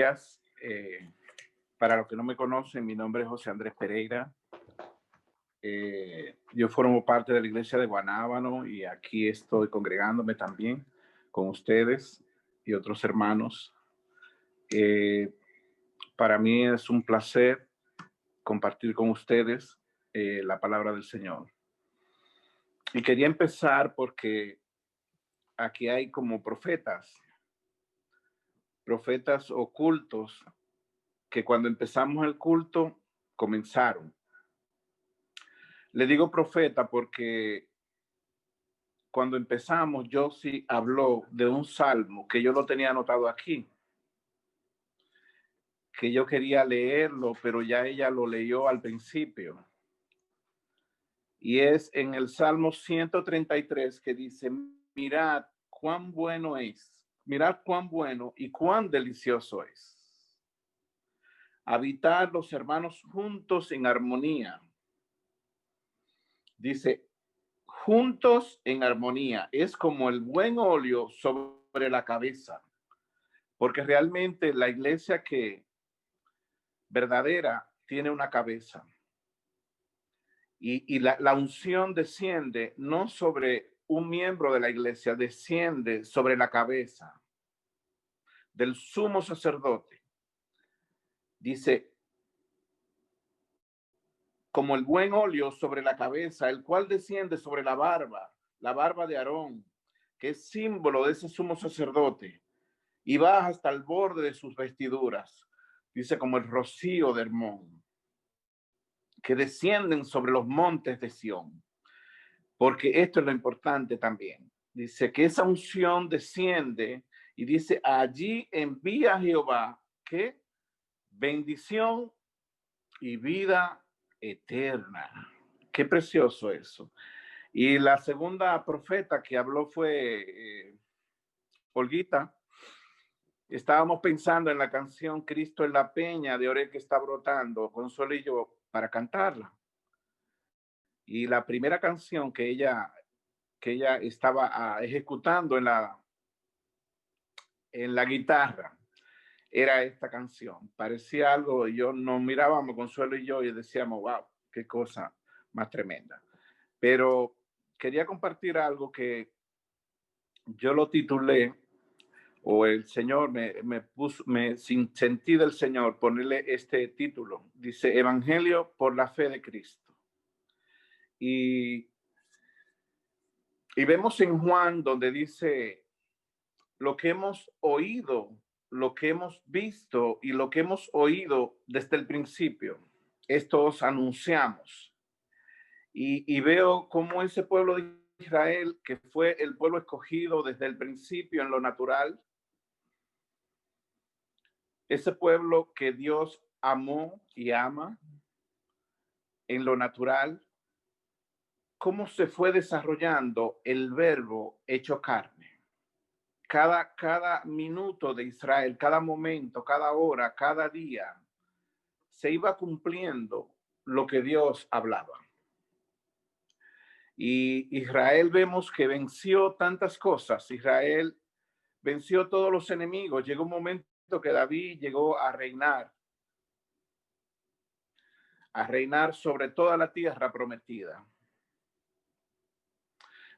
días. Para los que no me conocen, mi nombre es José Andrés Pereira. Yo formo parte de la iglesia de Guanábano y aquí estoy congregándome también con ustedes y otros hermanos. Para mí es un placer compartir con ustedes la palabra del Señor. Y quería empezar porque aquí hay como profetas ocultos que cuando empezamos el culto comenzaron. Le digo profeta porque cuando empezamos Josie habló de un salmo que yo lo tenía anotado aquí, que yo quería leerlo, pero ya ella lo leyó al principio. Y es en el Salmo 133 que dice, mirad cuán bueno y cuán delicioso es habitar los hermanos juntos en armonía. Dice, juntos en armonía, es como el buen óleo sobre la cabeza, porque realmente la iglesia que verdadera tiene una cabeza y la unción desciende no sobre un miembro de la iglesia, desciende sobre la cabeza del sumo sacerdote. Dice, como el buen óleo sobre la cabeza, el cual desciende sobre la barba de Aarón, que es símbolo de ese sumo sacerdote, y baja hasta el borde de sus vestiduras. Dice, como el rocío de Hermón, que descienden sobre los montes de Sión. Porque esto es lo importante también. Dice que esa unción desciende y dice, allí envía Jehová, ¿qué? Bendición y vida eterna. Qué precioso eso. Y la segunda profeta que habló fue Olguita. Estábamos pensando en la canción Cristo en la peña de Oré que está brotando, Consuelo y yo, para cantarla. Y la primera canción que ella estaba ejecutando en la guitarra era esta canción. Parecía algo, yo nos mirábamos, Consuelo y yo, y decíamos, wow, qué cosa más tremenda. Pero quería compartir algo que yo lo titulé, o el Señor sin sentir del Señor, ponerle este título. Dice, Evangelio por la fe de Cristo. Y vemos en Juan donde dice, lo que hemos oído, lo que hemos visto y lo que hemos oído desde el principio, esto os anunciamos. Y veo cómo ese pueblo de Israel, que fue el pueblo escogido desde el principio en lo natural, ese pueblo que Dios amó y ama en lo natural, cómo se fue desarrollando el verbo hecho carne. Cada minuto de Israel, cada momento, cada hora, cada día, se iba cumpliendo lo que Dios hablaba. Y Israel vemos que venció tantas cosas. Israel venció todos los enemigos. Llegó un momento que David llegó a reinar sobre toda la tierra prometida.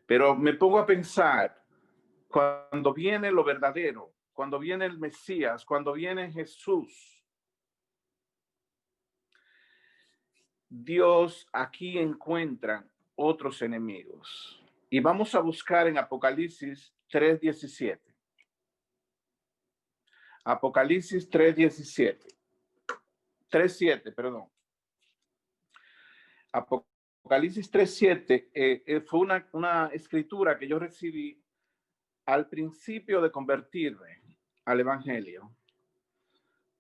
Pero me pongo a pensar, cuando viene lo verdadero, cuando viene el Mesías, cuando viene Jesús, Dios aquí encuentra otros enemigos. Y vamos a buscar en Apocalipsis 3:17. Apocalipsis 3:7, perdón. Apocalipsis 3:7 fue una escritura que yo recibí al principio de convertirme al Evangelio.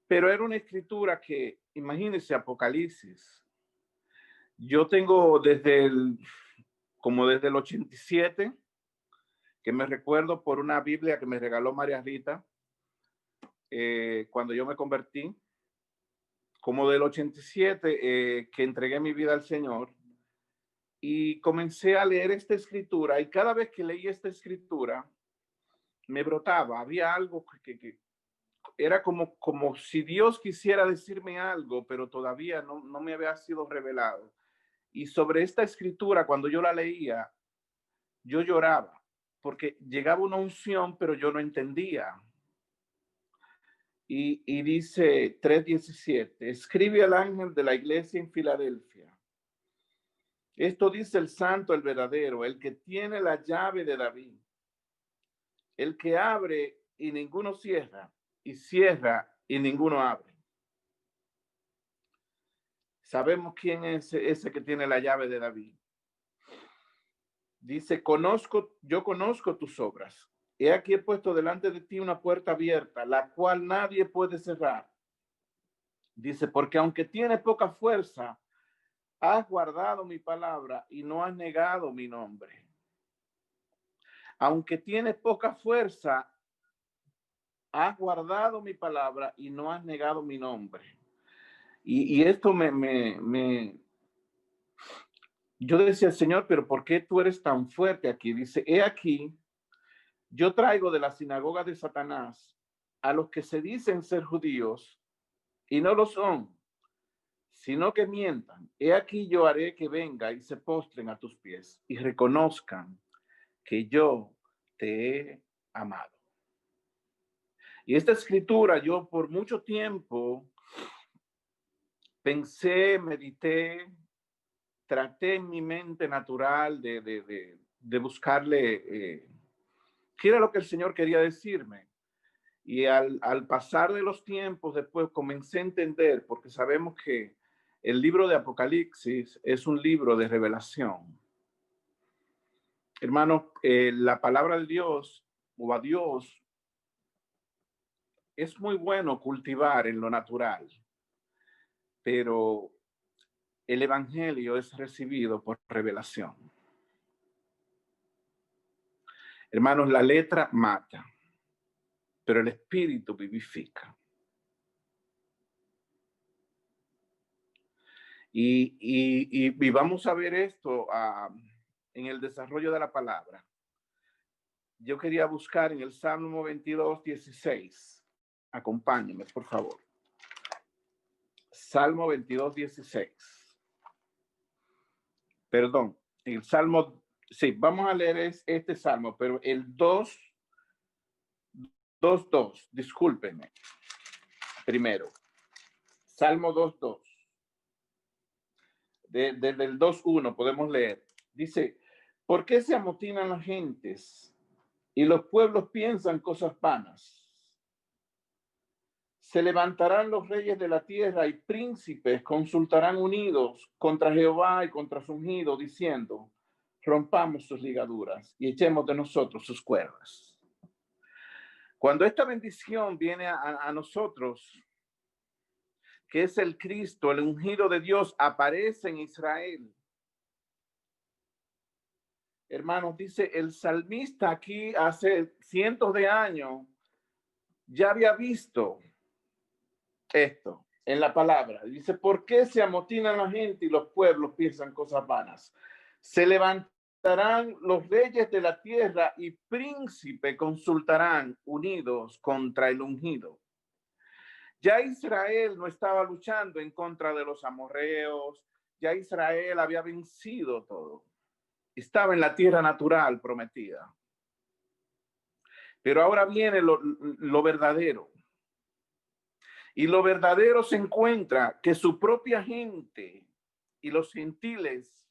Pero era una escritura que, imagínense, Apocalipsis. Yo tengo desde el 87, que me recuerdo por una Biblia que me regaló María Rita cuando yo me convertí, como del 87 que entregué mi vida al Señor y comencé a leer esta escritura, y cada vez que leí esta escritura me brotaba, había algo era como si Dios quisiera decirme algo, pero todavía no me había sido revelado. Y sobre esta escritura, cuando yo la leía, yo lloraba, porque llegaba una unción, pero yo no entendía. Y dice 3:17, escribe al ángel de la iglesia en Filadelfia. Esto dice el santo, el verdadero, el que tiene la llave de David, el que abre y ninguno cierra, y cierra y ninguno abre. Sabemos quién es ese que tiene la llave de David. Dice, yo conozco tus obras. He aquí he puesto delante de ti una puerta abierta, la cual nadie puede cerrar. Dice, porque aunque tiene poca fuerza, has guardado mi palabra y no has negado mi nombre. Aunque tienes poca fuerza, has guardado mi palabra y no has negado mi nombre. Y esto yo decía, Señor, pero ¿por qué tú eres tan fuerte aquí? Dice, he aquí, yo traigo de la sinagoga de Satanás a los que se dicen ser judíos y no lo son, sino que mientan. He aquí yo haré que venga y se postren a tus pies y reconozcan que yo te he amado. Y esta escritura yo por mucho tiempo pensé, medité, traté en mi mente natural de buscarle qué era lo que el Señor quería decirme. Y al pasar de los tiempos, después comencé a entender, porque sabemos que el libro de Apocalipsis es un libro de revelación. Hermanos, la palabra de Dios o a Dios es muy bueno cultivar en lo natural, pero el evangelio es recibido por revelación. Hermanos, la letra mata, pero el espíritu vivifica. Y vamos a ver esto en el desarrollo de la palabra. Yo quería buscar en el Salmo 22:16. Acompáñenme, por favor. Salmo 22:16. Perdón, el Salmo, sí, vamos a leer este Salmo, pero el 2:2, discúlpenme, primero. Salmo 2:2. Desde el 2:1 podemos leer. Dice, ¿por qué se amotinan las gentes y los pueblos piensan cosas vanas? Se levantarán los reyes de la tierra y príncipes consultarán unidos contra Jehová y contra su ungido, diciendo, rompamos sus ligaduras y echemos de nosotros sus cuerdas. Cuando esta bendición viene a nosotros, que es el Cristo, el ungido de Dios, aparece en Israel. Hermanos, dice el salmista aquí hace cientos de años, ya había visto esto en la palabra. Dice, ¿por qué se amotinan la gente y los pueblos piensan cosas vanas? Se levantarán los reyes de la tierra y príncipes consultarán unidos contra el ungido. Ya Israel no estaba luchando en contra de los amorreos, ya Israel había vencido todo. Estaba en la tierra natural prometida. Pero ahora viene lo verdadero. Y lo verdadero se encuentra que su propia gente y los gentiles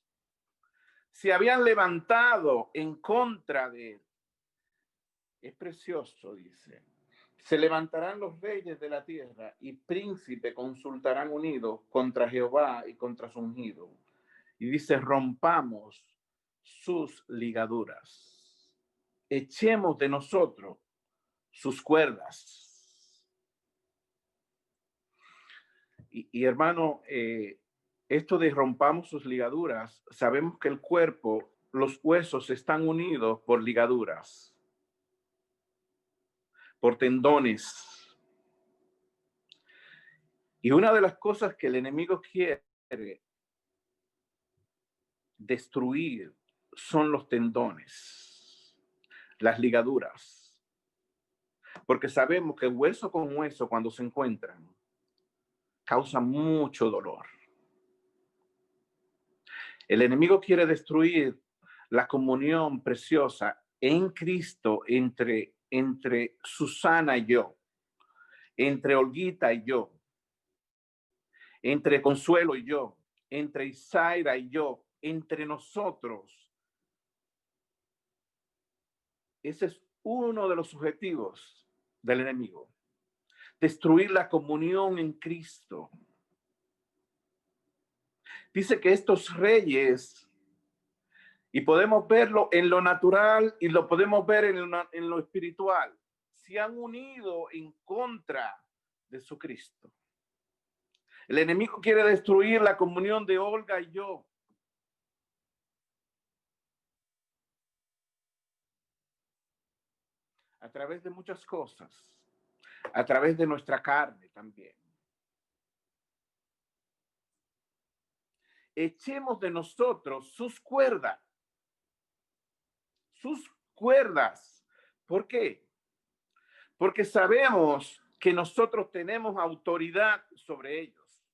se habían levantado en contra de él. Es precioso, dice. Se levantarán los reyes de la tierra y príncipes consultarán unidos contra Jehová y contra su ungido. Y dice, rompamos sus ligaduras. Echemos de nosotros sus cuerdas. Y hermano, esto de rompamos sus ligaduras, sabemos que el cuerpo, los huesos están unidos por ligaduras, por tendones. Y una de las cosas que el enemigo quiere destruir son los tendones, las ligaduras. porque sabemos que hueso con hueso cuando se encuentran causa mucho dolor. El enemigo quiere destruir la comunión preciosa en Cristo entre Susana y yo, entre Olguita y yo, entre Consuelo y yo, entre Isaira y yo, entre nosotros. Ese es uno de los objetivos del enemigo. Destruir la comunión en Cristo. Dice que estos reyes, y podemos verlo en lo natural y lo podemos ver en lo espiritual, se han unido en contra de su Cristo. El enemigo quiere destruir la comunión de Olga y yo. A través de muchas cosas, a través de nuestra carne también. Echemos de nosotros sus cuerdas. Sus cuerdas. ¿Por qué? Porque sabemos que nosotros tenemos autoridad sobre ellos.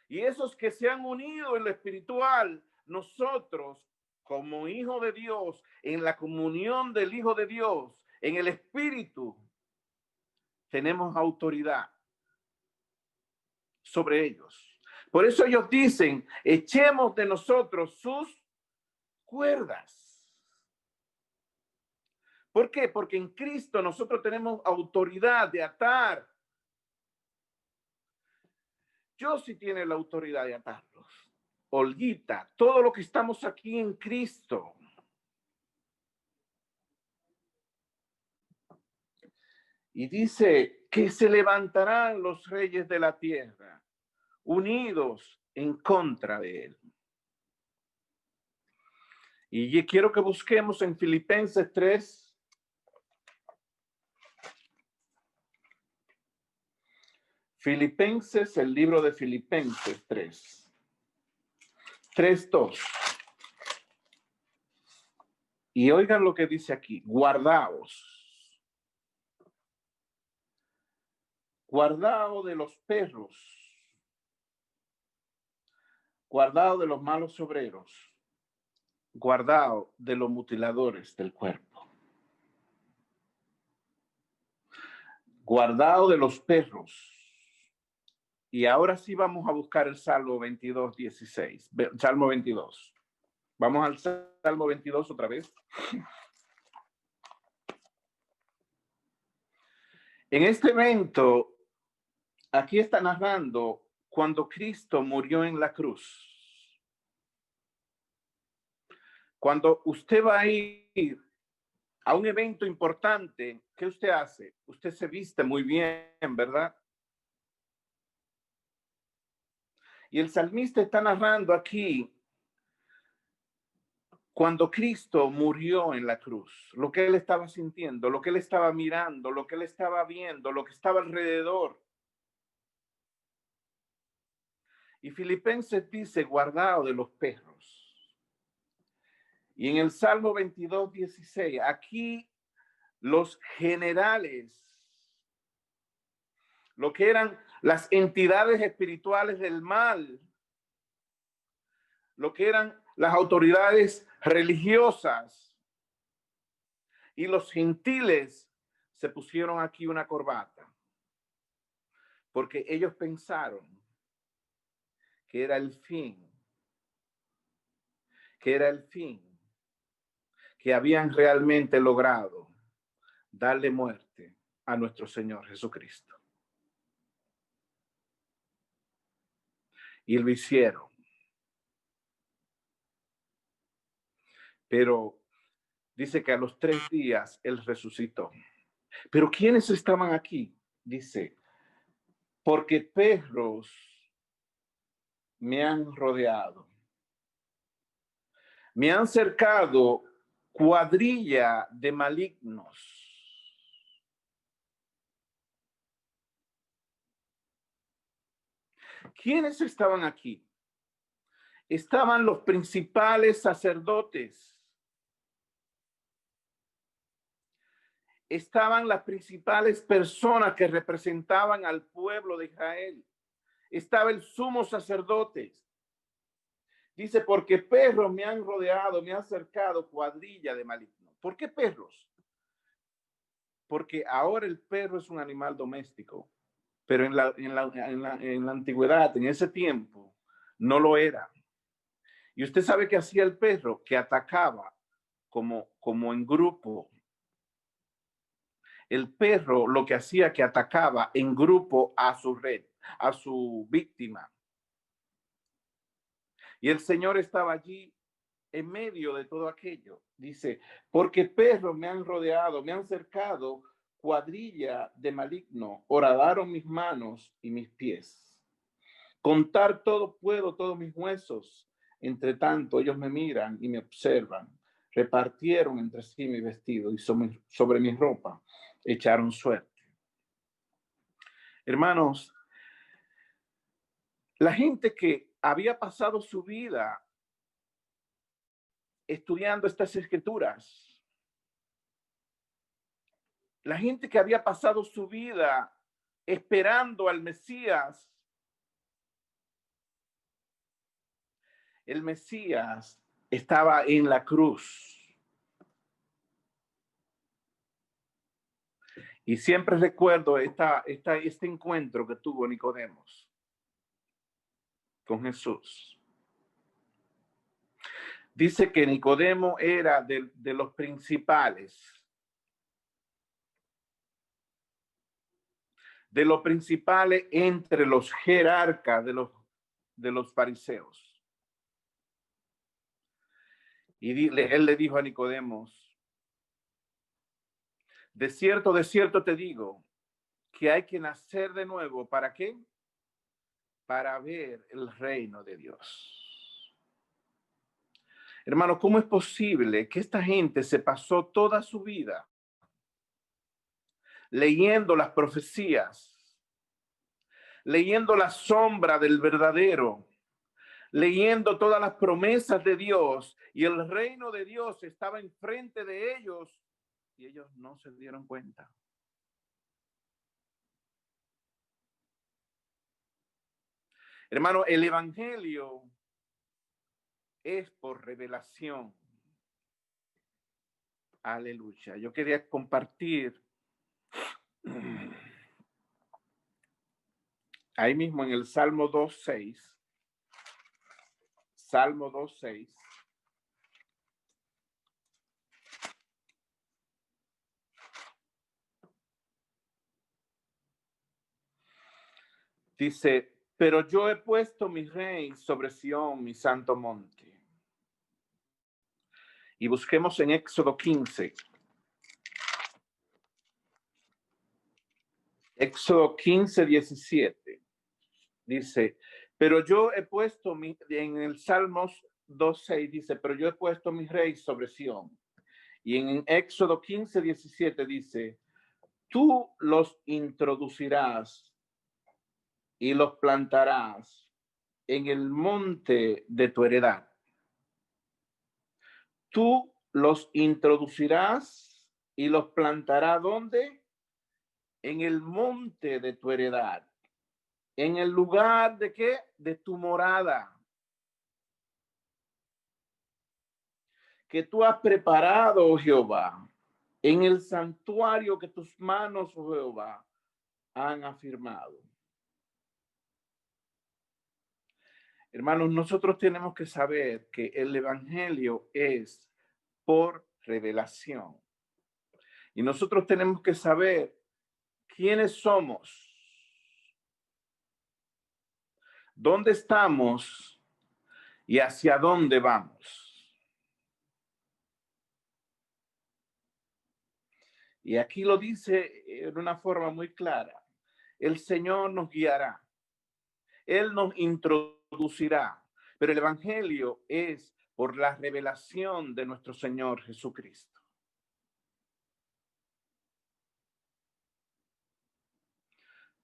Y esos que se han unido en lo espiritual, nosotros, como hijo de Dios, en la comunión del Hijo de Dios, en el Espíritu, tenemos autoridad sobre ellos. Por eso ellos dicen, echemos de nosotros sus cuerdas. ¿Por qué? Porque en Cristo nosotros tenemos autoridad de atar. Yo sí tiene la autoridad de atarlos. Olguita, todo lo que estamos aquí en Cristo. Y dice que se levantarán los reyes de la tierra, unidos en contra de él. Y quiero que busquemos en Filipenses 3. Filipenses, el libro de Filipenses 3. 3:2. Y oigan lo que dice aquí, guardaos. Guardaos de los perros. Guardaos de los malos obreros. Guardaos de los mutiladores del cuerpo. Guardaos de los perros. Y ahora sí vamos a buscar el Salmo 22, 16. Salmo 22. Vamos al Salmo 22 otra vez. En este evento, aquí está narrando cuando Cristo murió en la cruz. Cuando usted va a ir a un evento importante, ¿qué usted hace? Usted se viste muy bien, ¿verdad? Y el salmista está narrando aquí cuando Cristo murió en la cruz, lo que él estaba sintiendo, lo que él estaba mirando, lo que él estaba viendo, lo que estaba alrededor. Y Filipenses dice, guardado de los perros. Y en el Salmo 22, 16, aquí los generales, lo que eran las entidades espirituales del mal, lo que eran las autoridades religiosas y los gentiles se pusieron aquí una corbata, porque ellos pensaron que era el fin, que habían realmente logrado darle muerte a nuestro Señor Jesucristo. Y lo hicieron. Pero dice que a los 3 días Él resucitó. Pero ¿quiénes estaban aquí? Dice, porque perros me han rodeado. Me han cercado cuadrilla de malignos. ¿Quiénes estaban aquí? Estaban los principales sacerdotes, estaban las principales personas que representaban al pueblo de Israel. Estaba el sumo sacerdote. Dice, porque perros me han rodeado, me han cercado cuadrilla de malignos. ¿Por qué perros? Porque ahora el perro es un animal doméstico, pero en la antigüedad, en ese tiempo, no lo era. Y usted sabe qué hacía el perro, que atacaba como en grupo. El perro lo que hacía que atacaba en grupo a su red, a su víctima. Y el Señor estaba allí en medio de todo aquello. Dice, porque perros me han rodeado, me han cercado, cuadrilla de maligno, horadaron mis manos y mis pies. Contar todo puedo, todos mis huesos. Entre tanto, ellos me miran y me observan. Repartieron entre sí mi vestido y sobre mi ropa echaron suerte. Hermanos, la gente que había pasado su vida estudiando estas escrituras, la gente que había pasado su vida esperando al Mesías, el Mesías estaba en la cruz. Y siempre recuerdo este encuentro que tuvo Nicodemos con Jesús. Dice que Nicodemo era de los principales. De los principales entre los jerarcas de los fariseos. Y él le dijo a Nicodemos, de cierto te digo, que hay que nacer de nuevo. ¿Para qué? Para ver el reino de Dios. Hermano, ¿cómo es posible que esta gente se pasó toda su vida leyendo las profecías, leyendo la sombra del verdadero, leyendo todas las promesas de Dios, y el reino de Dios estaba enfrente de ellos y ellos no se dieron cuenta? Hermano, el evangelio es por revelación. Aleluya. Yo quería compartir ahí mismo en el Salmo 2:6. Salmo 2:6. Dice, pero yo he puesto mi rey sobre Sión, mi santo monte. Y busquemos en Éxodo 15. Éxodo 15:17. Dice, pero yo he puesto en el Salmos 2:6 dice, pero yo he puesto mi rey sobre Sión. Y en Éxodo 15:17 dice, tú los introducirás y los plantarás en el monte de tu heredad. Tú los introducirás y los plantarás ¿dónde? En el monte de tu heredad. En el lugar de ¿qué? De tu morada. Que tú has preparado, oh Jehová, en el santuario que tus manos, oh Jehová, han afirmado. Hermanos, nosotros tenemos que saber que el evangelio es por revelación. Y nosotros tenemos que saber quiénes somos, dónde estamos y hacia dónde vamos. Y aquí lo dice de una forma muy clara. El Señor nos guiará. Él nos introducirá. Pero el evangelio es por la revelación de nuestro Señor Jesucristo.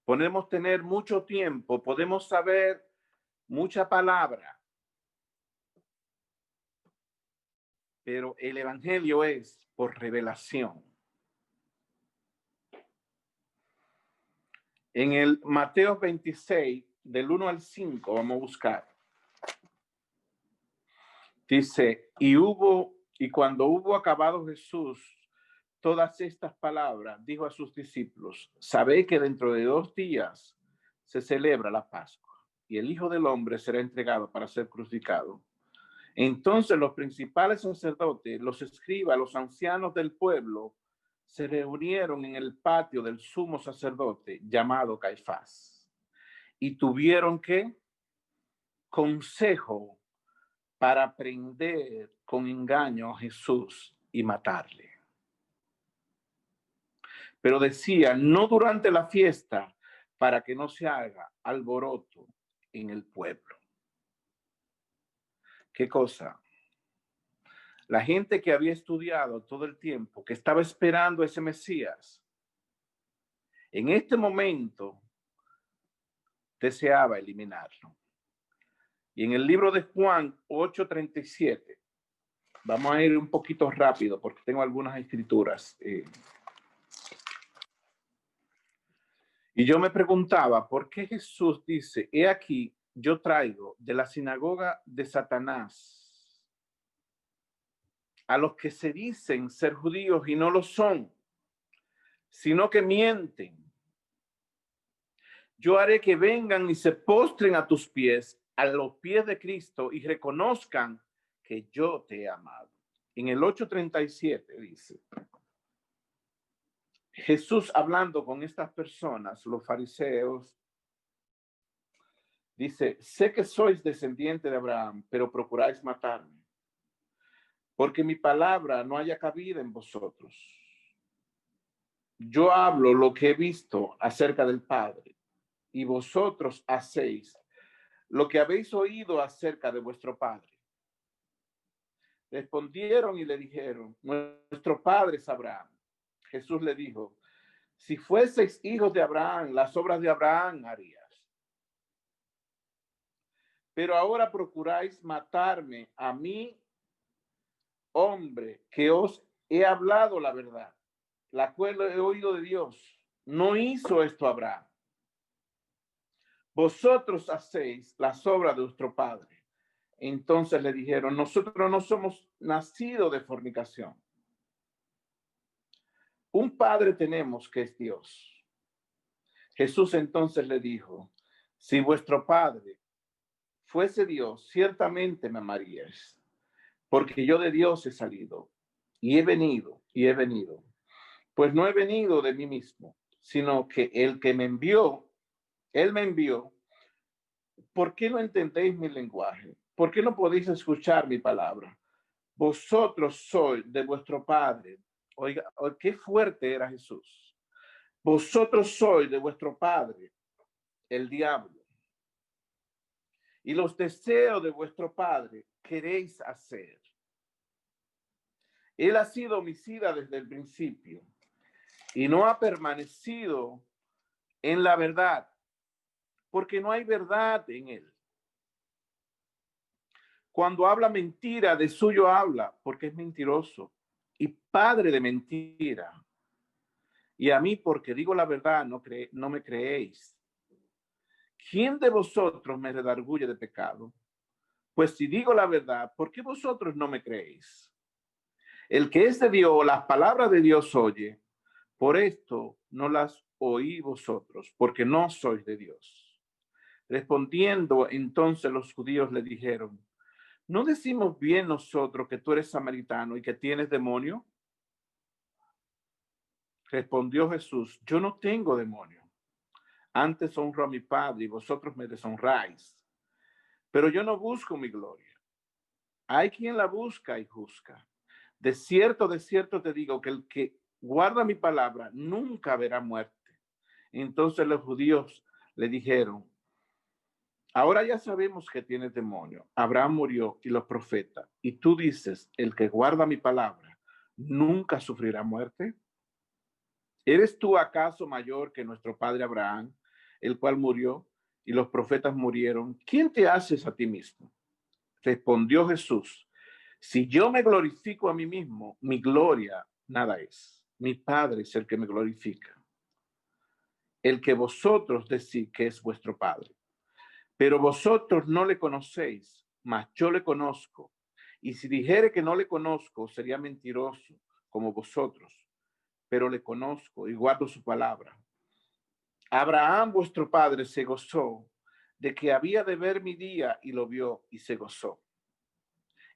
Podemos tener mucho tiempo, podemos saber mucha palabra, pero el evangelio es por revelación. En el Mateo 26, del 1 al 5, vamos a buscar. Dice, y cuando hubo acabado Jesús todas estas palabras, dijo a sus discípulos, sabéis que dentro de 2 días se celebra la Pascua y el Hijo del Hombre será entregado para ser crucificado. Entonces los principales sacerdotes, los escribas, los ancianos del pueblo, se reunieron en el patio del sumo sacerdote llamado Caifás y tuvieron que consejo para prender con engaño a Jesús y matarle. Pero decía, no durante la fiesta, para que no se haga alboroto en el pueblo. ¿Qué cosa? La gente que había estudiado todo el tiempo, que estaba esperando ese Mesías, en este momento deseaba eliminarlo. Y en el libro de Juan 8:37, vamos a ir un poquito rápido porque tengo algunas escrituras. Y yo me preguntaba, ¿por qué Jesús dice, he aquí, yo traigo de la sinagoga de Satanás a los que se dicen ser judíos y no lo son, sino que mienten? Yo haré que vengan y se postren a tus pies, a los pies de Cristo, y reconozcan que yo te he amado. En el 8:37 dice, Jesús hablando con estas personas, los fariseos, dice, sé que sois descendiente de Abraham, pero procuráis matarme, porque mi palabra no haya cabida en vosotros. Yo hablo lo que he visto acerca del Padre, y vosotros hacéis lo que habéis oído acerca de vuestro padre. Respondieron y le dijeron, nuestro padre es Abraham. Jesús le dijo, si fueseis hijos de Abraham, las obras de Abraham harías. Pero ahora procuráis matarme a mí, hombre, que os he hablado la verdad, la cual he oído de Dios. No hizo esto Abraham. Vosotros hacéis las obras de vuestro padre. Entonces le dijeron, nosotros no somos nacidos de fornicación. Un padre tenemos que es Dios. Jesús entonces le dijo, si vuestro padre fuese Dios, ciertamente me amaríais, porque yo de Dios he salido y he venido. Pues no he venido de mí mismo, sino que el que me envió, él me envió. ¿Por qué no entendéis mi lenguaje? ¿Por qué no podéis escuchar mi palabra? Vosotros sois de vuestro padre. Oiga, qué fuerte era Jesús. Vosotros sois de vuestro padre, el diablo. Y los deseos de vuestro padre queréis hacer. Él ha sido homicida desde el principio y no ha permanecido en la verdad, porque no hay verdad en él. Cuando habla mentira, de suyo habla, porque es mentiroso y padre de mentira. Y a mí, porque digo la verdad, no me creéis. ¿Quién de vosotros me redarguye de pecado? Pues si digo la verdad, ¿por qué vosotros no me creéis? El que es de Dios, las palabras de Dios oye. Por esto no las oí vosotros, porque no sois de Dios. Respondiendo entonces los judíos le dijeron, ¿no decimos bien nosotros que tú eres samaritano y que tienes demonio? Respondió Jesús, yo no tengo demonio. Antes honro a mi Padre y vosotros me deshonráis. Pero yo no busco mi gloria. Hay quien la busca y juzga. De cierto te digo que el que guarda mi palabra nunca verá muerte. Entonces los judíos le dijeron, ahora ya sabemos que tienes demonio. Abraham murió y los profetas. Y tú dices, el que guarda mi palabra nunca sufrirá muerte. ¿Eres tú acaso mayor que nuestro padre Abraham, el cual murió y los profetas murieron? ¿Quién te haces a ti mismo? Respondió Jesús, si yo me glorifico a mí mismo, mi gloria nada es. Mi Padre es el que me glorifica. el que vosotros decís que es vuestro Padre. Pero vosotros no le conocéis, mas yo le conozco. Y si dijere que no le conozco, sería mentiroso como vosotros, pero le conozco y guardo su palabra. Abraham, vuestro padre, se gozó de que había de ver mi día y lo vio y se gozó.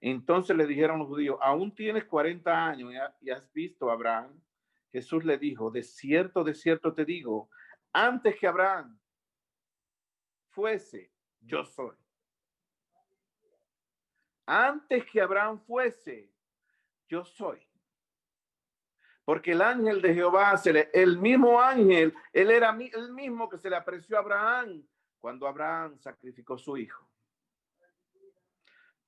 Entonces le dijeron los judíos, aún tienes 40 años y has visto a Abraham. Jesús le dijo, de cierto te digo, antes que Abraham fuese, yo soy. Antes que Abraham fuese, yo soy. Porque el ángel de Jehová, el mismo ángel, él era el mismo que se le apareció a Abraham cuando Abraham sacrificó a su hijo.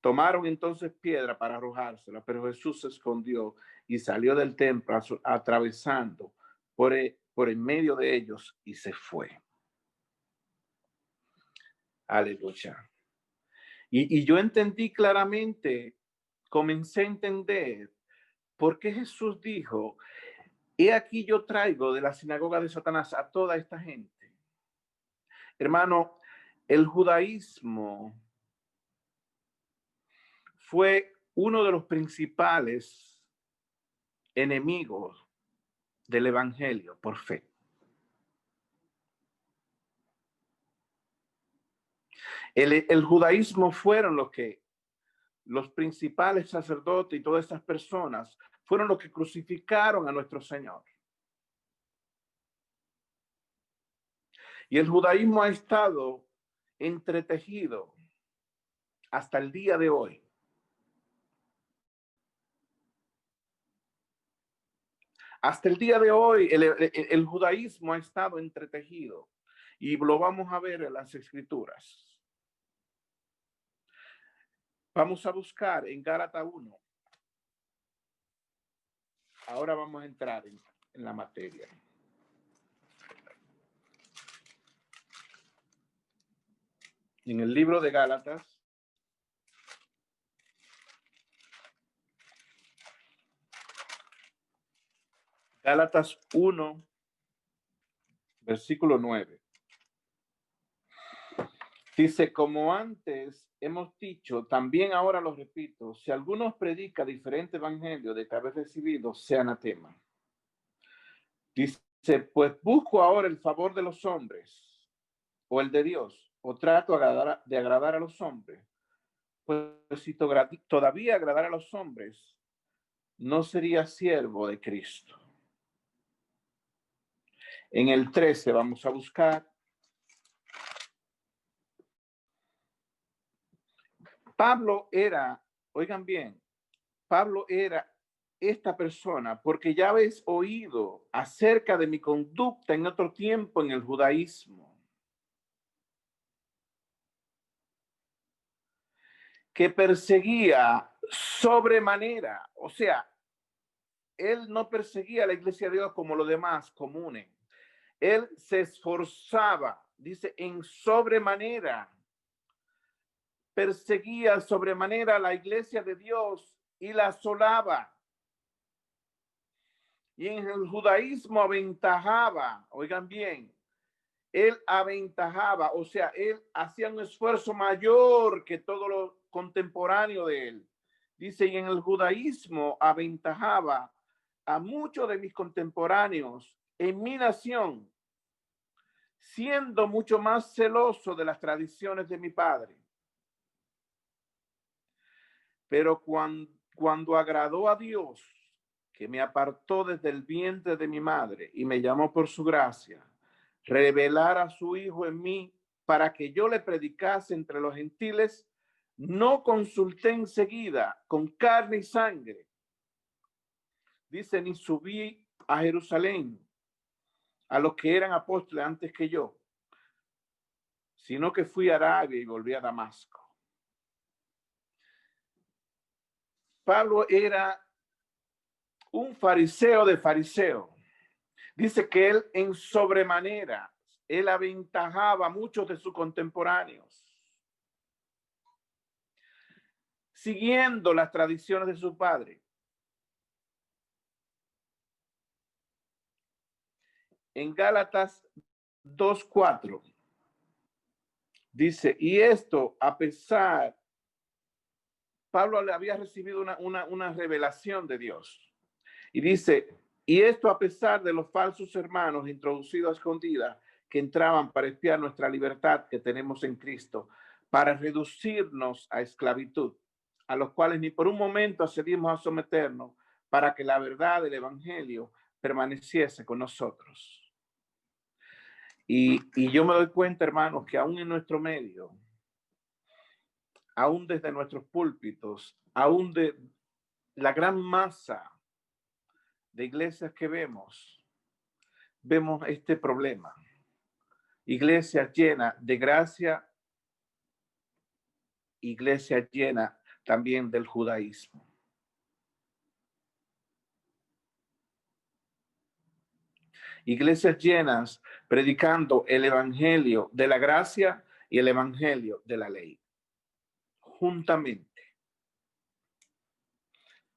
Tomaron entonces piedra para arrojársela, pero Jesús se escondió y salió del templo atravesando por en medio de ellos y se fue. Aleluya. Y yo entendí claramente, comencé a entender por qué Jesús dijo, he aquí yo traigo de la sinagoga de Satanás a toda esta gente. Hermano, el judaísmo fue uno de los principales enemigos del evangelio por fe. El judaísmo fueron los principales sacerdotes y todas esas personas fueron los que crucificaron a nuestro Señor. Y el judaísmo ha estado entretejido hasta el día de hoy. Hasta el día de hoy el judaísmo ha estado entretejido y lo vamos a ver en las escrituras. Vamos a buscar en Gálatas 1. Ahora vamos a entrar en la materia. En el libro de Gálatas, Gálatas 1, versículo 9. Dice, como antes hemos dicho, también ahora lo repito, si alguno predica diferente evangelio de que habéis recibido, sea anatema. Dice, pues busco ahora el favor de los hombres o el de Dios, o trato de agradar a los hombres. Pues si todavía agradar a los hombres, no sería siervo de Cristo. En el 13 vamos a buscar. Pablo era, oigan bien, Pablo era esta persona porque ya habéis oído acerca de mi conducta en otro tiempo en el judaísmo, que perseguía sobremanera, o sea, él no perseguía a la iglesia de Dios como los demás comunes. Él se esforzaba, dice, en sobremanera. Perseguía sobremanera a la iglesia de Dios y la asolaba. Y en el judaísmo aventajaba, oigan bien, él aventajaba, o sea, él hacía un esfuerzo mayor que todo lo contemporáneo de él. Dice, y en el judaísmo aventajaba a muchos de mis contemporáneos en mi nación, siendo mucho más celoso de las tradiciones de mi padre. Pero cuando agradó a Dios, que me apartó desde el vientre de mi madre y me llamó por su gracia, revelar a su Hijo en mí para que yo le predicase entre los gentiles, no consulté enseguida con carne y sangre. Dice, ni subí a Jerusalén a los que eran apóstoles antes que yo, sino que fui a Arabia y volví a Damasco. Pablo era un fariseo de fariseo. Dice que él en sobremanera, él aventajaba a muchos de sus contemporáneos, siguiendo las tradiciones de su padre. En Gálatas 2:4 dice, y esto a pesar, Pablo le había recibido una revelación de Dios. Y dice, y esto a pesar de los falsos hermanos introducidos a escondidas que entraban para espiar nuestra libertad que tenemos en Cristo, para reducirnos a esclavitud, a los cuales ni por un momento accedimos a someternos, para que la verdad del evangelio permaneciese con nosotros. Y yo me doy cuenta, hermanos, que aún en nuestro medio, aún desde nuestros púlpitos, aún de la gran masa de iglesias que vemos este problema. Iglesias llenas de gracia, iglesias llenas también del judaísmo. Iglesias llenas predicando el evangelio de la gracia y el evangelio de la ley, juntamente.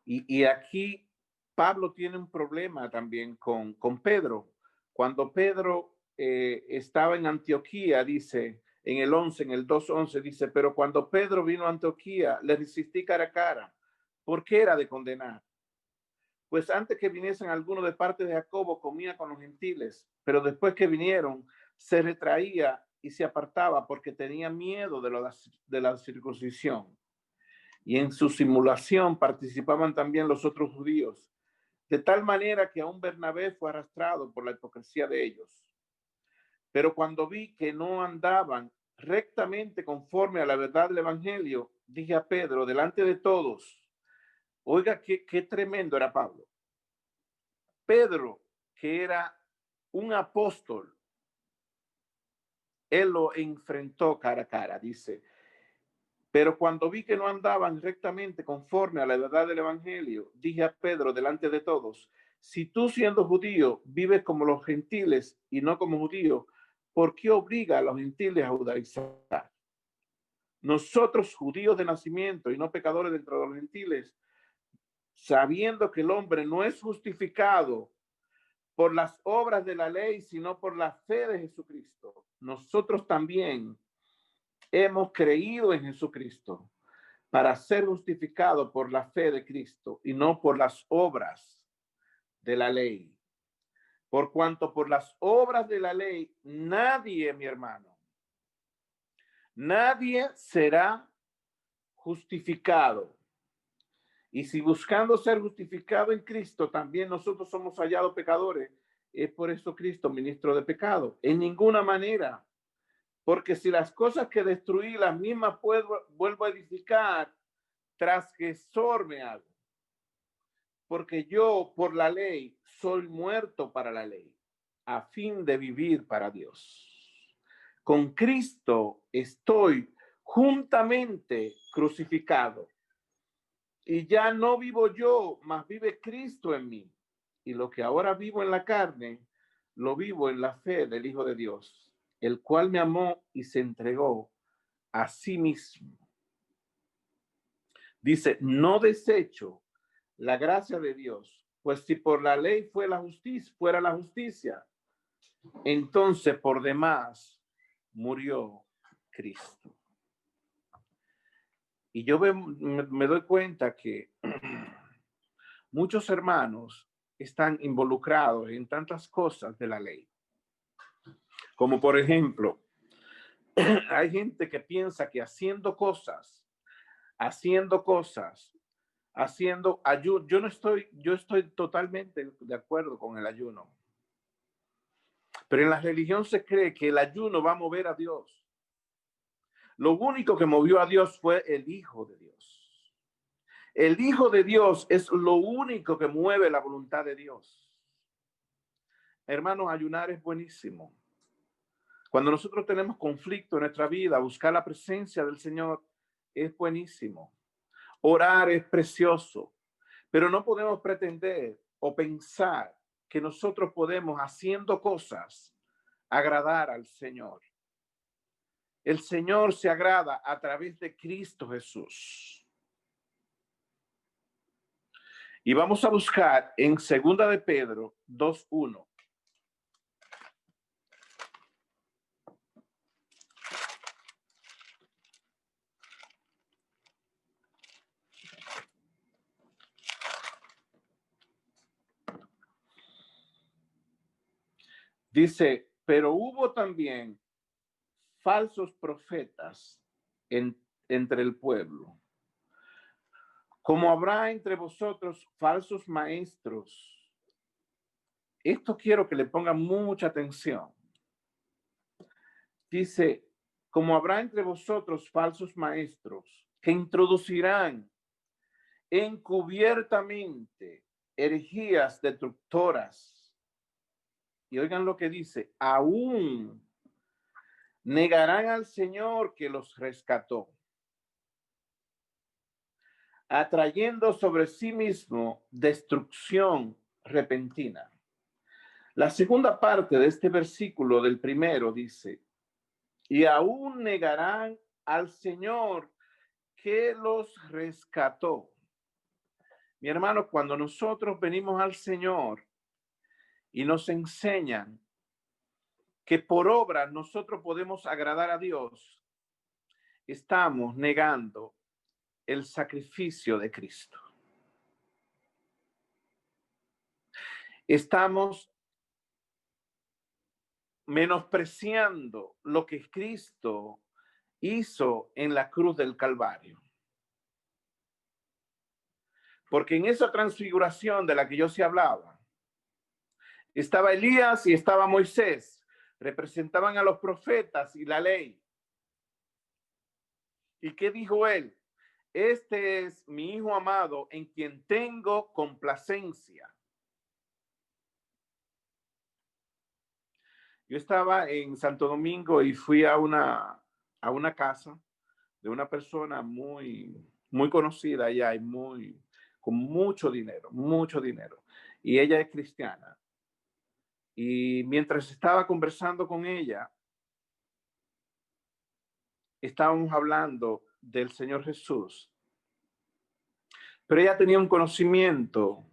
Y aquí Pablo tiene un problema también con Pedro. Cuando Pedro estaba en Antioquía, dice en el 11, en el 2:11, dice, pero cuando Pedro vino a Antioquía, le resistí cara a cara, porque era de condenar. Pues antes que viniesen algunos de parte de Jacobo, comía con los gentiles, pero después que vinieron, se retraía y se apartaba porque tenía miedo de la circuncisión. Y en su simulación participaban también los otros judíos, de tal manera que aún Bernabé fue arrastrado por la hipocresía de ellos. Pero cuando vi que no andaban rectamente conforme a la verdad del evangelio, dije a Pedro, delante de todos, oiga, qué tremendo era Pablo. Pedro, que era un apóstol, él lo enfrentó cara a cara, dice, pero cuando vi que no andaban rectamente conforme a la verdad del evangelio, dije a Pedro delante de todos, si tú siendo judío vives como los gentiles y no como judío, ¿por qué obliga a los gentiles a judaizar? Nosotros judíos de nacimiento y no pecadores dentro de los gentiles, sabiendo que el hombre no es justificado por las obras de la ley, sino por la fe de Jesucristo. Nosotros también hemos creído en Jesucristo para ser justificado por la fe de Cristo y no por las obras de la ley. Por cuanto por las obras de la ley, nadie, mi hermano, nadie será justificado. Y si buscando ser justificado en Cristo, también nosotros somos hallados pecadores, es por eso Cristo, ministro de pecado. En ninguna manera. Porque si las cosas que destruí, las mismas vuelvo a edificar, transgresor me hago. Porque yo, por la ley, soy muerto para la ley, a fin de vivir para Dios. Con Cristo estoy juntamente crucificado. Y ya no vivo yo, mas vive Cristo en mí. Y lo que ahora vivo en la carne, lo vivo en la fe del Hijo de Dios, el cual me amó y se entregó a sí mismo. Dice, no desecho la gracia de Dios, pues si por la ley fuera la justicia, entonces por demás murió Cristo. Y yo me doy cuenta que muchos hermanos están involucrados en tantas cosas de la ley. Como por ejemplo, hay gente que piensa que haciendo ayuno, yo estoy totalmente de acuerdo con el ayuno. Pero en la religión se cree que el ayuno va a mover a Dios. Lo único que movió a Dios fue el Hijo de Dios. El Hijo de Dios es lo único que mueve la voluntad de Dios. Hermanos, ayunar es buenísimo. Cuando nosotros tenemos conflicto en nuestra vida, buscar la presencia del Señor es buenísimo. Orar es precioso, pero no podemos pretender o pensar que nosotros podemos, haciendo cosas, agradar al Señor. El Señor se agrada a través de Cristo Jesús. Y vamos a buscar en 2 de Pedro 2:1. Dice, pero hubo también falsos profetas entre el pueblo, como habrá entre vosotros falsos maestros. Esto quiero que le pongan mucha atención. Dice, como habrá entre vosotros falsos maestros que introducirán encubiertamente herejías destructoras. Y oigan lo que dice, aún negarán al Señor que los rescató, atrayendo sobre sí mismo destrucción repentina. La segunda parte de este versículo del primero dice, y aún negarán al Señor que los rescató. Mi hermano, cuando nosotros venimos al Señor y nos enseñan que por obra nosotros podemos agradar a Dios, estamos negando el sacrificio de Cristo. Estamos menospreciando lo que Cristo hizo en la cruz del Calvario. Porque en esa transfiguración de la que yo se hablaba, estaba Elías y estaba Moisés, representaban a los profetas y la ley. ¿Y qué dijo él? Este es mi hijo amado en quien tengo complacencia. Yo estaba en Santo Domingo y fui a una casa de una persona muy conocida allá y con mucho dinero, mucho dinero. Y ella es cristiana. Y mientras estaba conversando con ella, estábamos hablando del Señor Jesús. Pero ella tenía un conocimiento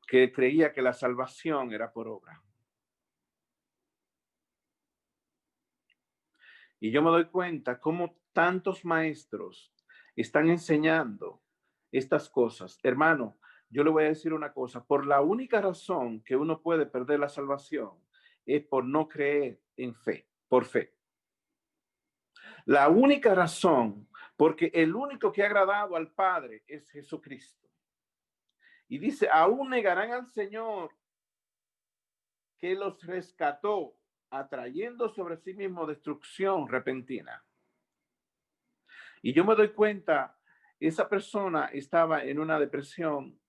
que creía que la salvación era por obra. Y yo me doy cuenta cómo tantos maestros están enseñando estas cosas. Hermano, yo le voy a decir una cosa, por la única razón que uno puede perder la salvación es por no creer en fe, por fe. La única razón, porque el único que ha agradado al Padre es Jesucristo. Y dice, aún negarán al Señor que los rescató, atrayendo sobre sí mismo destrucción repentina. Y yo me doy cuenta, esa persona estaba en una depresión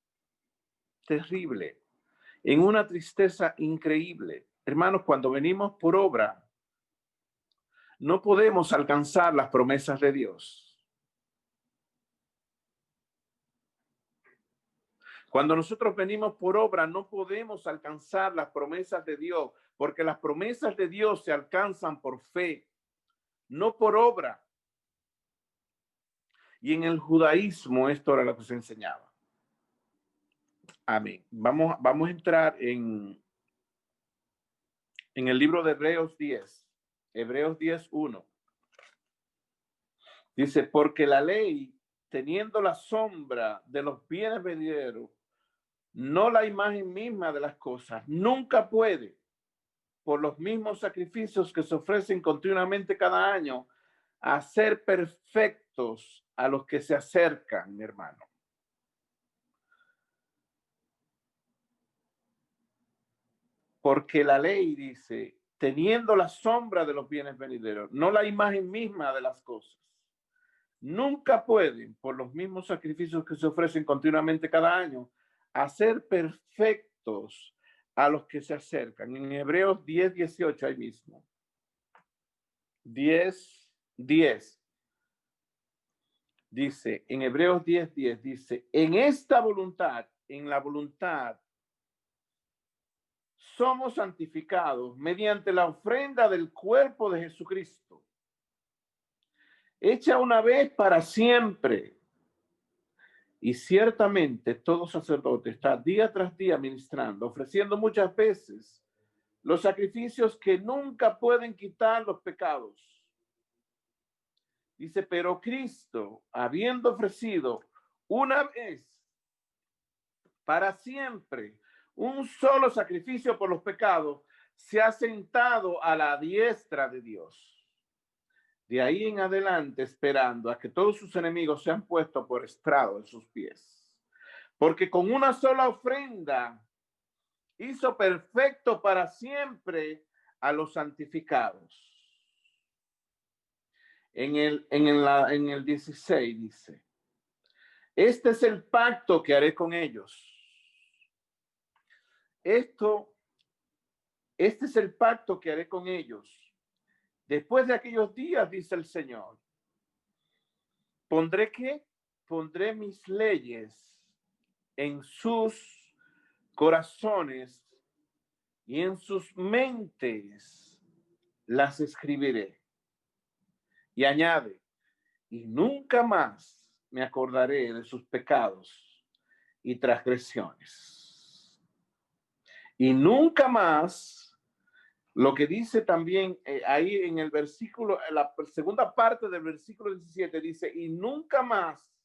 terrible, en una tristeza increíble. Hermanos, cuando venimos por obra, no podemos alcanzar las promesas de Dios. Cuando nosotros venimos por obra, no podemos alcanzar las promesas de Dios, porque las promesas de Dios se alcanzan por fe, no por obra. Y en el judaísmo esto era lo que se enseñaba. Amén. Vamos a entrar en el libro de Hebreos 10. Hebreos 10:1. Dice, porque la ley, teniendo la sombra de los bienes venideros, no la imagen misma de las cosas, nunca puede, por los mismos sacrificios que se ofrecen continuamente cada año, hacer perfectos a los que se acercan, mi hermano. Porque la ley dice, teniendo la sombra de los bienes venideros, no la imagen misma de las cosas, nunca pueden, por los mismos sacrificios que se ofrecen continuamente cada año, hacer perfectos a los que se acercan. En Hebreos 10:18 ahí mismo. 10:10. Dice, en Hebreos 10:10 dice, en esta voluntad, en la voluntad, somos santificados mediante la ofrenda del cuerpo de Jesucristo, hecha una vez para siempre. Y ciertamente todo sacerdote está día tras día ministrando, ofreciendo muchas veces los sacrificios que nunca pueden quitar los pecados. Dice, pero Cristo, habiendo ofrecido una vez para siempre un solo sacrificio por los pecados, se ha sentado a la diestra de Dios. De ahí en adelante, esperando a que todos sus enemigos sean puestos por estrado de sus pies. Porque con una sola ofrenda hizo perfecto para siempre a los santificados. En el 16 dice, este es el pacto que haré con ellos. Este es el pacto que haré con ellos. Después de aquellos días, dice el Señor, pondré mis leyes en sus corazones y en sus mentes las escribiré. Y añade, y nunca más me acordaré de sus pecados y transgresiones. Y nunca más, lo que dice también ahí en el versículo, en la segunda parte del versículo 17 dice, y nunca más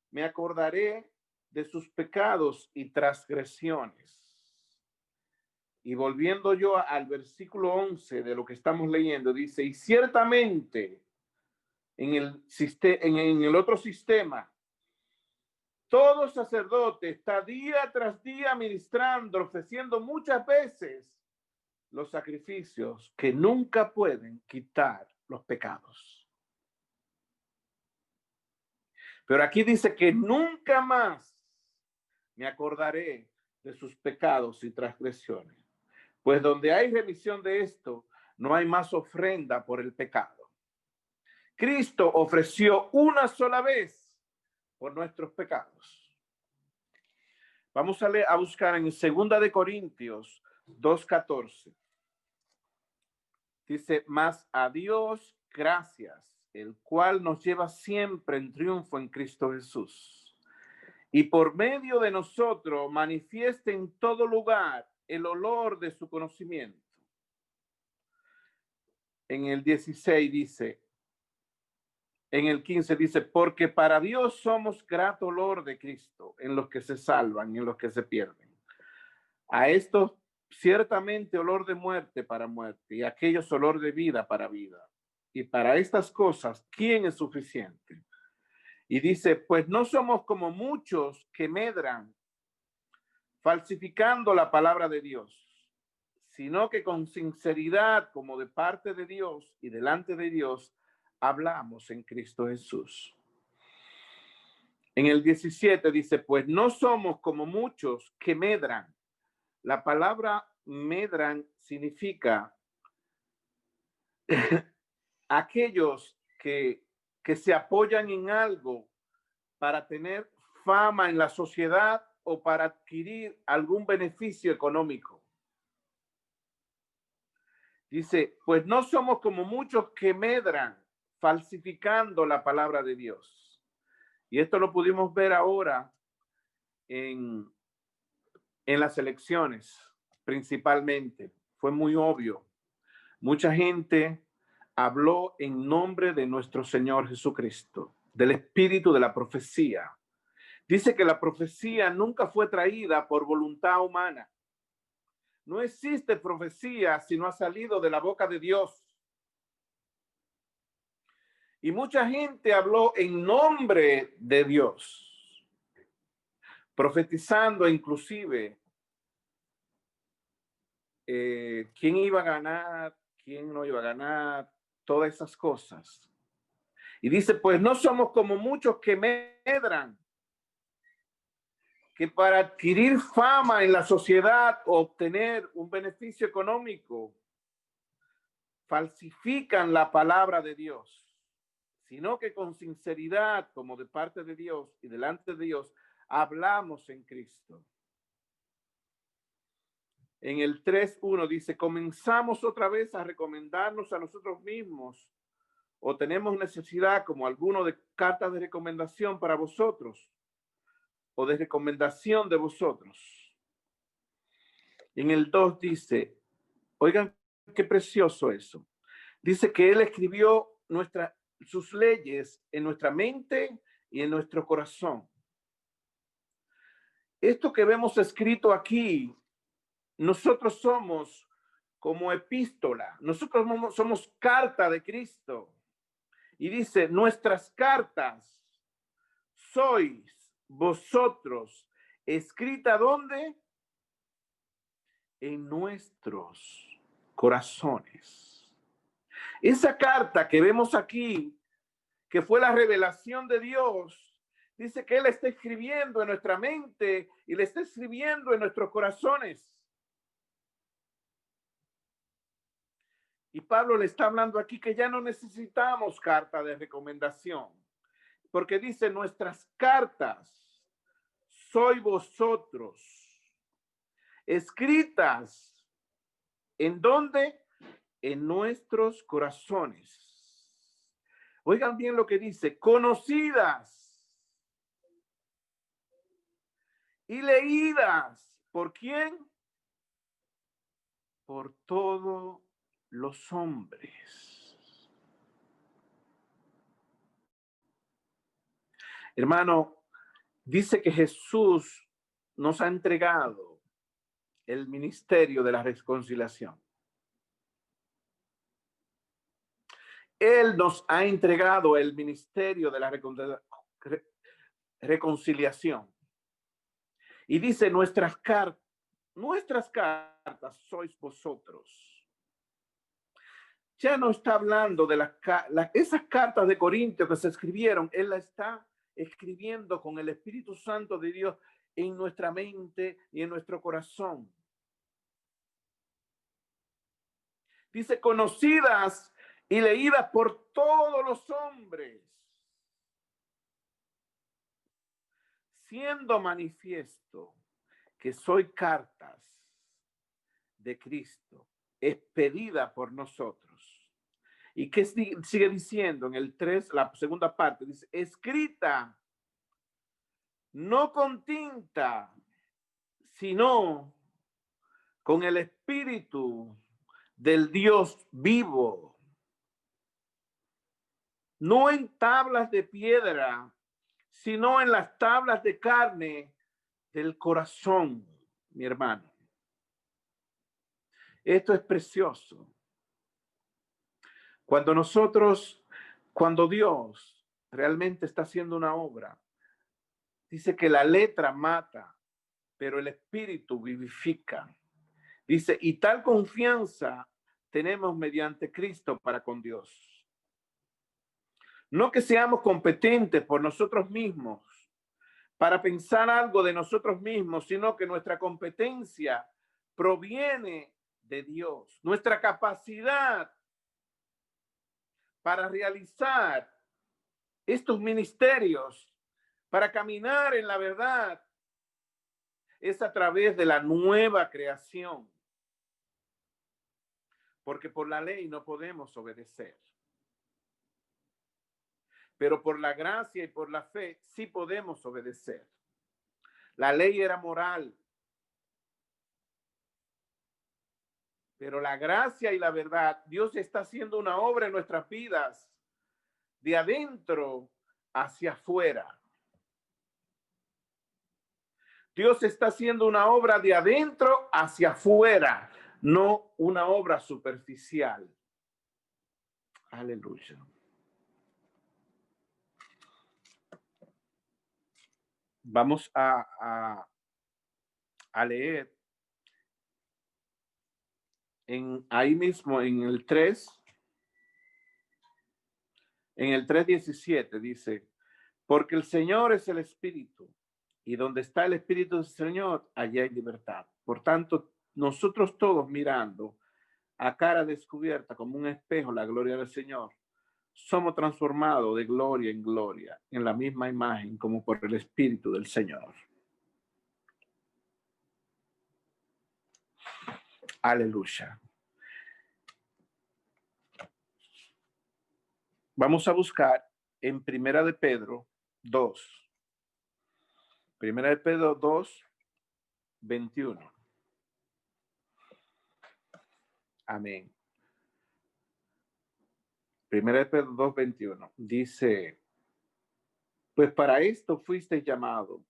me acordaré de sus pecados y transgresiones. Y volviendo yo al versículo 11 de lo que estamos leyendo, dice, y ciertamente en el otro sistema, todo sacerdote está día tras día ministrando, ofreciendo muchas veces los sacrificios que nunca pueden quitar los pecados. Pero aquí dice que nunca más me acordaré de sus pecados y transgresiones. Pues donde hay remisión de esto, no hay más ofrenda por el pecado. Cristo ofreció una sola vez por nuestros pecados. Vamos a buscar en 2 de Corintios 2:14. Dice, mas a Dios gracias, el cual nos lleva siempre en triunfo en Cristo Jesús. Y por medio de nosotros manifiesta en todo lugar el olor de su conocimiento. En el 16 dice, en el 15 dice, porque para Dios somos grato olor de Cristo en los que se salvan y en los que se pierden. A estos ciertamente olor de muerte para muerte y a aquellos olor de vida para vida. Y para estas cosas, ¿quién es suficiente? Y dice, pues no somos como muchos que medran falsificando la palabra de Dios, sino que con sinceridad, como de parte de Dios y delante de Dios, hablamos en Cristo Jesús. En el 17 dice, pues no somos como muchos que medran. La palabra medran significa aquellos que se apoyan en algo para tener fama en la sociedad o para adquirir algún beneficio económico. Dice, pues no somos como muchos que medran falsificando la palabra de Dios. Y esto lo pudimos ver ahora en las elecciones, principalmente. Fue muy obvio. Mucha gente habló en nombre de nuestro Señor Jesucristo, del espíritu de la profecía. Dice que la profecía nunca fue traída por voluntad humana. No existe profecía si no ha salido de la boca de Dios. Y mucha gente habló en nombre de Dios, profetizando inclusive quién iba a ganar, quién no iba a ganar, todas esas cosas. Y dice, pues no somos como muchos que medran, que para adquirir fama en la sociedad o obtener un beneficio económico, falsifican la palabra de Dios, sino que con sinceridad, como de parte de Dios y delante de Dios, hablamos en Cristo. En el 3:1 dice, comenzamos otra vez a recomendarnos a nosotros mismos o tenemos necesidad como alguno de cartas de recomendación para vosotros o de recomendación de vosotros. En el 2 dice, oigan qué precioso eso. Dice que él escribió sus leyes en nuestra mente y en nuestro corazón. esto que vemos escrito aquí, nosotros somos como epístola, nosotros somos carta de Cristo. Y dice, nuestras cartas sois vosotros, escrita ¿dónde? En nuestros corazones. Esa carta que vemos aquí, que fue la revelación de Dios, dice que Él está escribiendo en nuestra mente y le está escribiendo en nuestros corazones. Y Pablo le está hablando aquí que ya no necesitamos carta de recomendación, porque dice, nuestras cartas sois vosotros, escritas, ¿en dónde? En nuestros corazones. Oigan bien lo que dice, conocidas y leídas. ¿Por quién? Por todos los hombres. Hermano, dice que Jesús nos ha entregado el ministerio de la reconciliación. Él nos ha entregado el ministerio de la reconciliación. Y dice, nuestras cartas sois vosotros. Ya no está hablando de esas cartas de Corintios que se escribieron, él la está escribiendo con el Espíritu Santo de Dios en nuestra mente y en nuestro corazón. Dice, conocidas y leídas por todos los hombres, siendo manifiesto que soy cartas de Cristo, expedida por nosotros. ¿Y qué sigue diciendo en el 3, la segunda parte? Dice, escrita, no con tinta, sino con el Espíritu del Dios vivo, no en tablas de piedra, sino en las tablas de carne del corazón, mi hermano. Esto es precioso. Cuando Dios realmente está haciendo una obra, dice que la letra mata, pero el espíritu vivifica. Dice, y tal confianza tenemos mediante Cristo para con Dios. No que seamos competentes por nosotros mismos para pensar algo de nosotros mismos, sino que nuestra competencia proviene de Dios. Nuestra capacidad para realizar estos ministerios, para caminar en la verdad, es a través de la nueva creación. Porque por la ley no podemos obedecer. Pero por la gracia y por la fe sí podemos obedecer. La ley era moral. Pero la gracia y la verdad, Dios está haciendo una obra en nuestras vidas de adentro hacia afuera. Dios está haciendo una obra de adentro hacia afuera, no una obra superficial. Aleluya. Vamos a leer ahí mismo en el 3, en el 3:17 dice, porque el Señor es el Espíritu, y donde está el Espíritu del Señor, allá hay libertad. Por tanto, nosotros todos mirando a cara descubierta como un espejo la gloria del Señor, somos transformados de gloria en gloria, en la misma imagen como por el Espíritu del Señor. Aleluya. Vamos a buscar en Primera de Pedro 2. Primera de Pedro 2:21. Amén. Primera de Pedro 2:21 dice, pues para esto fuiste llamado,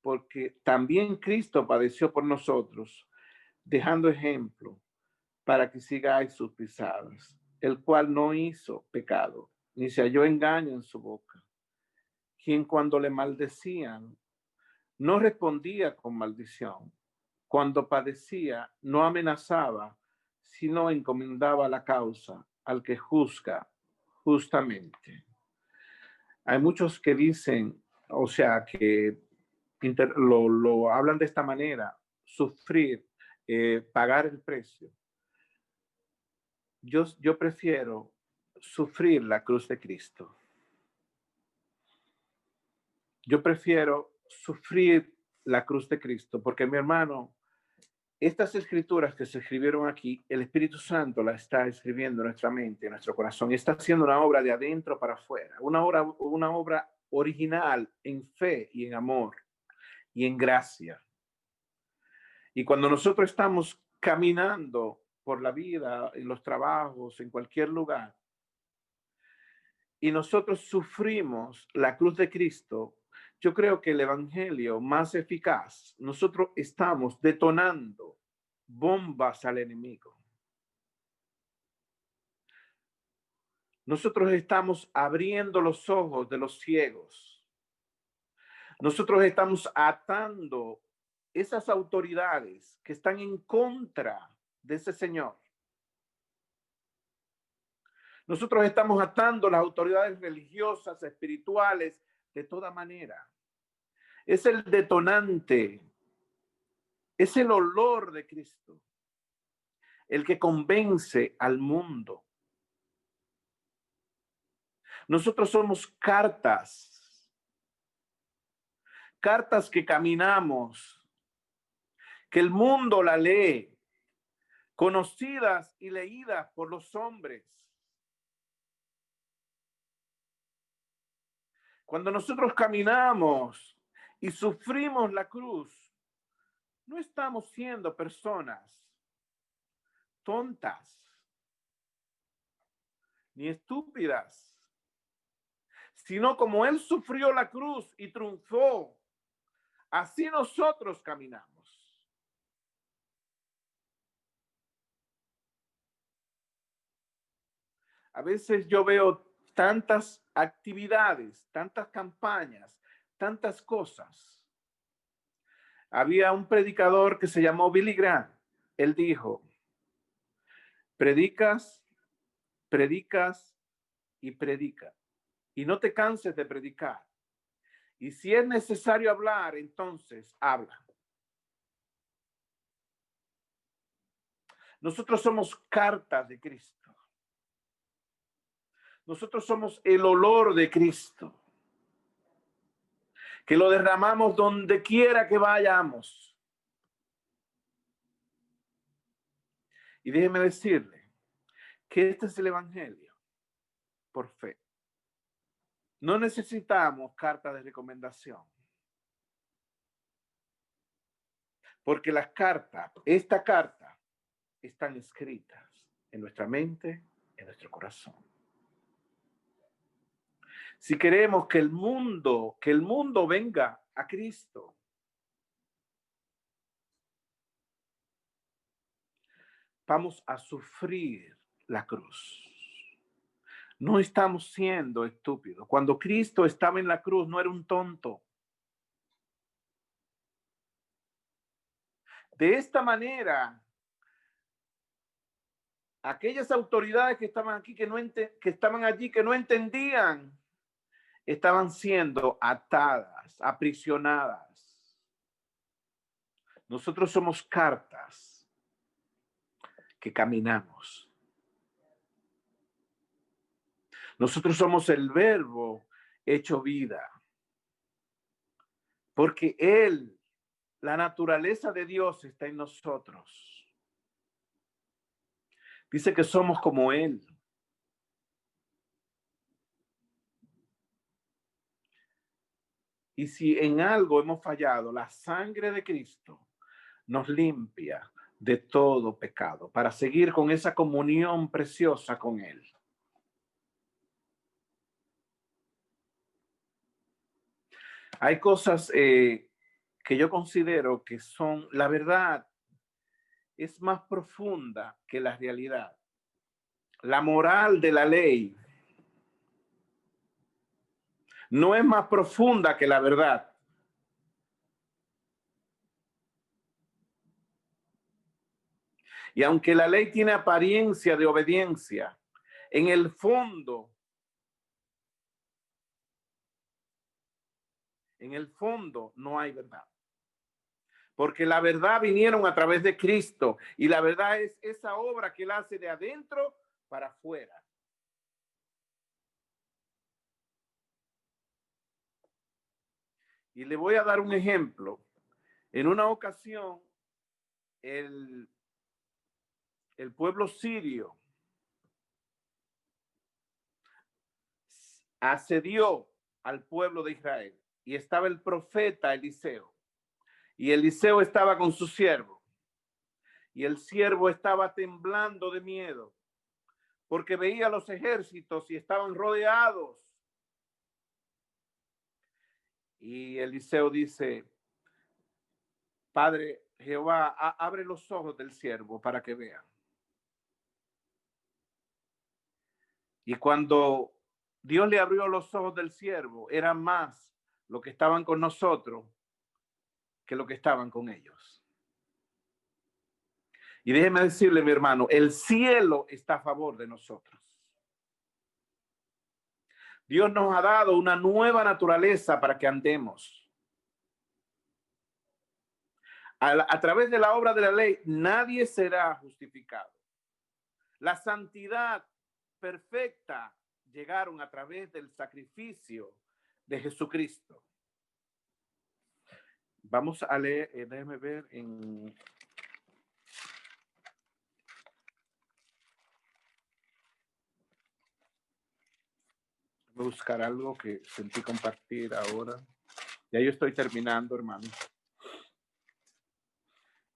porque también Cristo padeció por nosotros, dejando ejemplo para que sigáis sus pisadas, el cual no hizo pecado, ni se halló engaño en su boca, quien cuando le maldecían, no respondía con maldición, cuando padecía, no amenazaba, sino encomendaba la causa al que juzga justamente. Hay muchos que dicen, o sea, que lo hablan de esta manera, sufrir, pagar el precio. Yo prefiero sufrir la cruz de Cristo. Yo prefiero sufrir la cruz de Cristo, porque mi hermano, estas escrituras que se escribieron aquí, el Espíritu Santo las está escribiendo en nuestra mente, en nuestro corazón, y está haciendo una obra de adentro para afuera, una obra original en fe y en amor y en gracia. Y cuando nosotros estamos caminando por la vida, en los trabajos, en cualquier lugar, y nosotros sufrimos la cruz de Cristo, yo creo que el evangelio más eficaz, nosotros estamos detonando bombas al enemigo. Nosotros estamos abriendo los ojos de los ciegos. Nosotros estamos atando esas autoridades que están en contra de ese Señor. Nosotros estamos atando las autoridades religiosas, espirituales, de toda manera. Es el detonante, es el olor de Cristo, el que convence al mundo. Nosotros somos cartas que caminamos, que el mundo la lee, conocidas y leídas por los hombres. Cuando nosotros caminamos y sufrimos la cruz, no estamos siendo personas tontas ni estúpidas, sino como Él sufrió la cruz y triunfó, así nosotros caminamos. A veces yo veo tantas actividades, tantas campañas, tantas cosas. Había un predicador que se llamó Billy Graham. Él dijo, predicas, predicas y predica. Y no te canses de predicar. Y si es necesario hablar, entonces habla. Nosotros somos cartas de Cristo. Nosotros somos el olor de Cristo, que lo derramamos donde quiera que vayamos. Y déjeme decirle que este es el evangelio por fe. No necesitamos carta de recomendación, porque las cartas, esta carta, están escritas en nuestra mente, en nuestro corazón. Si queremos que el mundo venga a Cristo, vamos a sufrir la cruz. No estamos siendo estúpidos. Cuando Cristo estaba en la cruz, no era un tonto. De esta manera, aquellas autoridades que estaban aquí, que estaban allí, que no entendían, estaban siendo atadas, aprisionadas. Nosotros somos cartas que caminamos. Nosotros somos el verbo hecho vida. Porque Él, la naturaleza de Dios está en nosotros. Dice que somos como Él. Y si en algo hemos fallado, la sangre de Cristo nos limpia de todo pecado para seguir con esa comunión preciosa con Él. Hay cosas que yo considero que son, la verdad es más profunda que la realidad. La moral de la ley no es más profunda que la verdad. Y aunque la ley tiene apariencia de obediencia, en el fondo no hay verdad. Porque la verdad vinieron a través de Cristo y la verdad es esa obra que él hace de adentro para afuera. Y le voy a dar un ejemplo. En una ocasión, el pueblo sirio asedió al pueblo de Israel y estaba el profeta Eliseo. Y Eliseo estaba con su siervo. Y el siervo estaba temblando de miedo porque veía los ejércitos y estaban rodeados. Y Eliseo dice: Padre Jehová, abre los ojos del siervo para que vea. Y cuando Dios le abrió los ojos del siervo, eran más los que estaban con nosotros que los que estaban con ellos. Y déjeme decirle, mi hermano, el cielo está a favor de nosotros. Dios nos ha dado una nueva naturaleza para que andemos. A través de la obra de la ley, nadie será justificado. La santidad perfecta llegaron a través del sacrificio de Jesucristo. Vamos a leer, déjeme ver en... Voy a buscar algo que sentí compartir ahora. Ya yo estoy terminando, hermano.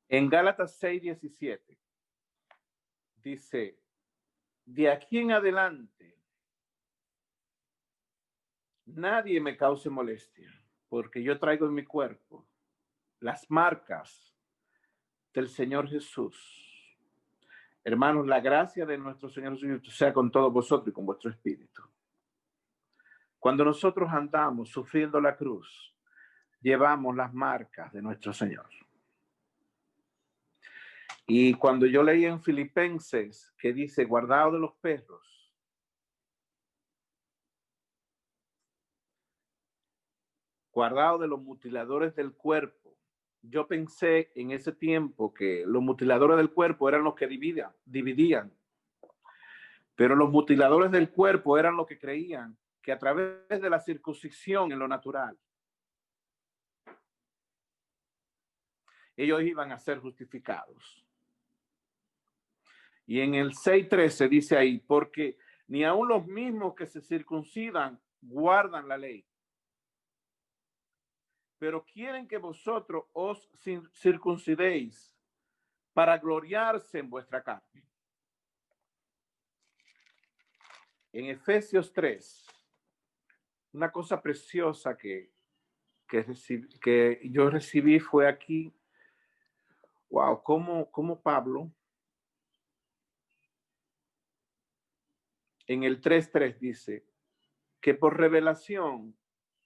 En Gálatas 6:17 dice: de aquí en adelante nadie me cause molestia, porque yo traigo en mi cuerpo las marcas del Señor Jesús. Hermanos, la gracia de nuestro Señor Jesucristo sea con todos vosotros y con vuestro espíritu. Cuando nosotros andamos sufriendo la cruz, llevamos las marcas de nuestro Señor. Y cuando yo leí en Filipenses que dice: guardaos de los perros, guardaos de los mutiladores del cuerpo, yo pensé en ese tiempo que los mutiladores del cuerpo eran los que dividían, pero los mutiladores del cuerpo eran los que creían que a través de la circuncisión en lo natural, ellos iban a ser justificados. Y en el 6:13 dice ahí: porque ni aun los mismos que se circuncidan guardan la ley, pero quieren que vosotros os circuncidéis para gloriarse en vuestra carne. En Efesios 3, una cosa preciosa que yo recibí fue aquí. Wow, cómo Pablo en el 3:3 dice que por revelación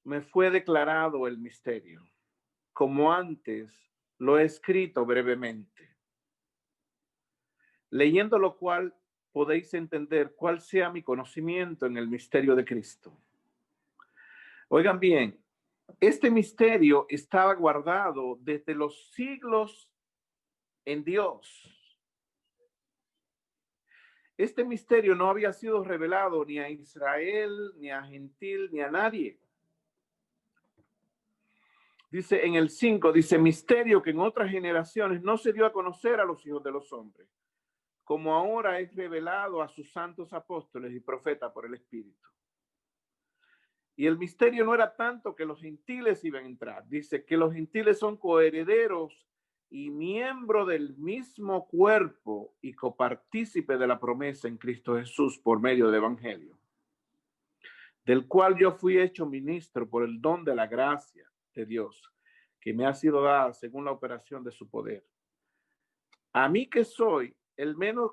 me fue declarado el misterio, como antes lo he escrito brevemente, leyendo lo cual podéis entender cuál sea mi conocimiento en el misterio de Cristo. Oigan bien, este misterio estaba guardado desde los siglos en Dios. Este misterio no había sido revelado ni a Israel, ni a gentil, ni a nadie. Dice en el 5, dice: misterio que en otras generaciones no se dio a conocer a los hijos de los hombres, como ahora es revelado a sus santos apóstoles y profetas por el Espíritu. Y el misterio no era tanto que los gentiles iban a entrar. Dice que los gentiles son coherederos y miembros del mismo cuerpo y copartícipe de la promesa en Cristo Jesús por medio del Evangelio, del cual yo fui hecho ministro por el don de la gracia de Dios, que me ha sido dada según la operación de su poder. A mí que soy el menos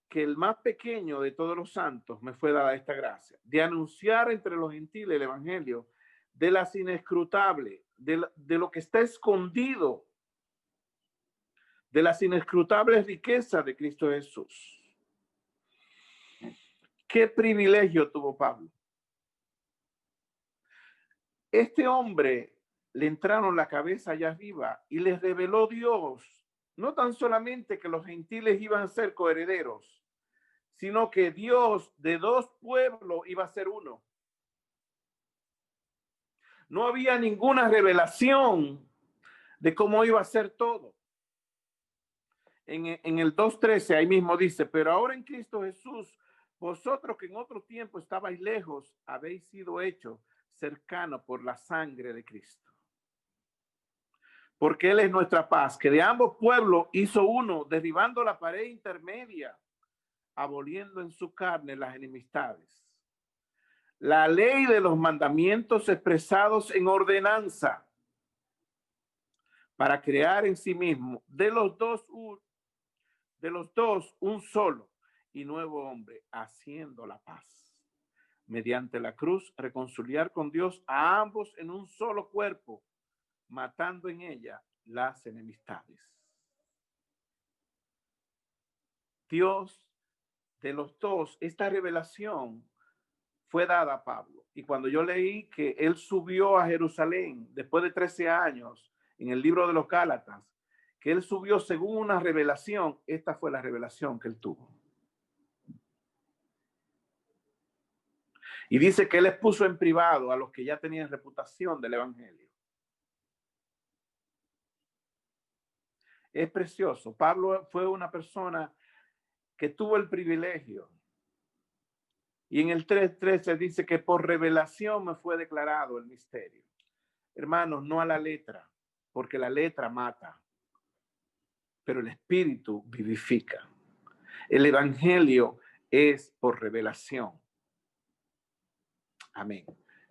que el más pequeño de todos los santos, me fue dada esta gracia, de anunciar entre los gentiles el evangelio de las inescrutables, de lo que está escondido, de las inescrutables riquezas de Cristo Jesús. ¿Qué privilegio tuvo Pablo? Este hombre le entraron la cabeza allá arriba y les reveló Dios, no tan solamente que los gentiles iban a ser coherederos, sino que Dios de dos pueblos iba a ser uno. No había ninguna revelación de cómo iba a ser todo. En el 2:13 ahí mismo dice, pero ahora en Cristo Jesús, vosotros que en otro tiempo estabais lejos, habéis sido hechos cercanos por la sangre de Cristo. Porque Él es nuestra paz, que de ambos pueblos hizo uno, derribando la pared intermedia, aboliendo en su carne las enemistades. La ley de los mandamientos expresados en ordenanza, para crear en sí mismo de los dos un solo y nuevo hombre, haciendo la paz. Mediante la cruz, reconciliar con Dios a ambos en un solo cuerpo, matando en ella las enemistades. Dios, de los dos, esta revelación fue dada a Pablo. Y cuando yo leí que él subió a Jerusalén después de 13 años en el libro de los Gálatas, que él subió según una revelación, esta fue la revelación que él tuvo. Y dice que él expuso en privado a los que ya tenían reputación del evangelio. Es precioso. Pablo fue una persona que tuvo el privilegio. Y en el 3:13 dice que por revelación me fue declarado el misterio. Hermanos, no a la letra, porque la letra mata, pero el espíritu vivifica. El evangelio es por revelación. Amén.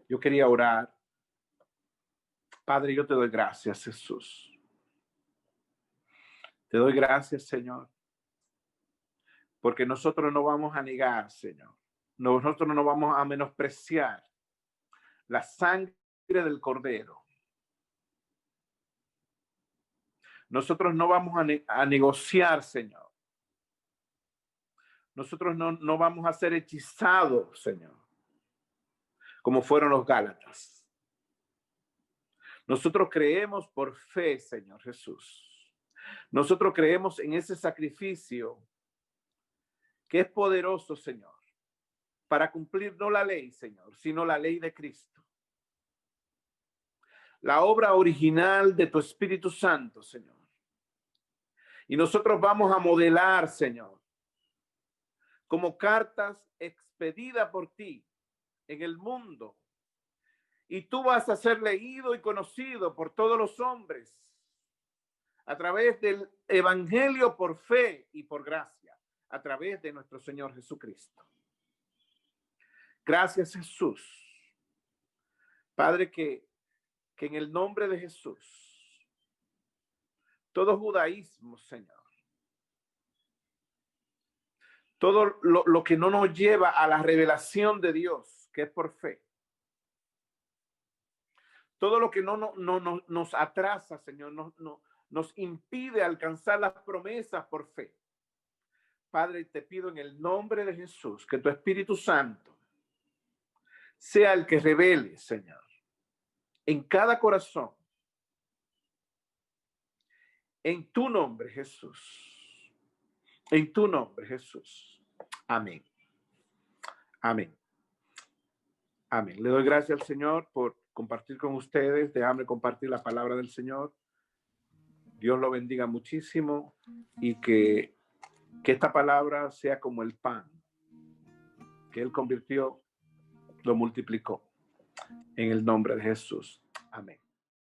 Yo quería orar. Padre, yo te doy gracias, Jesús. Te doy gracias, Señor, porque nosotros no vamos a negar, Señor. Nosotros no vamos a menospreciar la sangre del Cordero. Nosotros no vamos a negociar, Señor. Nosotros no vamos a ser hechizados, Señor, como fueron los Gálatas. Nosotros creemos por fe, Señor Jesús. Nosotros creemos en ese sacrificio que es poderoso, Señor, para cumplir no la ley, Señor, sino la ley de Cristo. La obra original de tu Espíritu Santo, Señor. Y nosotros vamos a modelar, Señor, como cartas expedidas por ti en el mundo. Y tú vas a ser leído y conocido por todos los hombres a través del evangelio por fe y por gracia, a través de nuestro Señor Jesucristo. Gracias, Jesús. Padre, que en el nombre de Jesús, todo judaísmo, Señor, todo lo que no nos lleva a la revelación de Dios, que es por fe, todo lo que no nos atrasa, Señor, nos impide alcanzar las promesas por fe. Padre, te pido en el nombre de Jesús que tu Espíritu Santo sea el que revele, Señor, en cada corazón, en tu nombre, Jesús. En tu nombre, Jesús. Amén. Amén. Amén. Le doy gracias al Señor por compartir con ustedes. Déjame compartir la palabra del Señor. Dios lo bendiga muchísimo y que esta palabra sea como el pan que Él convirtió, lo multiplicó. En el nombre de Jesús. Amén.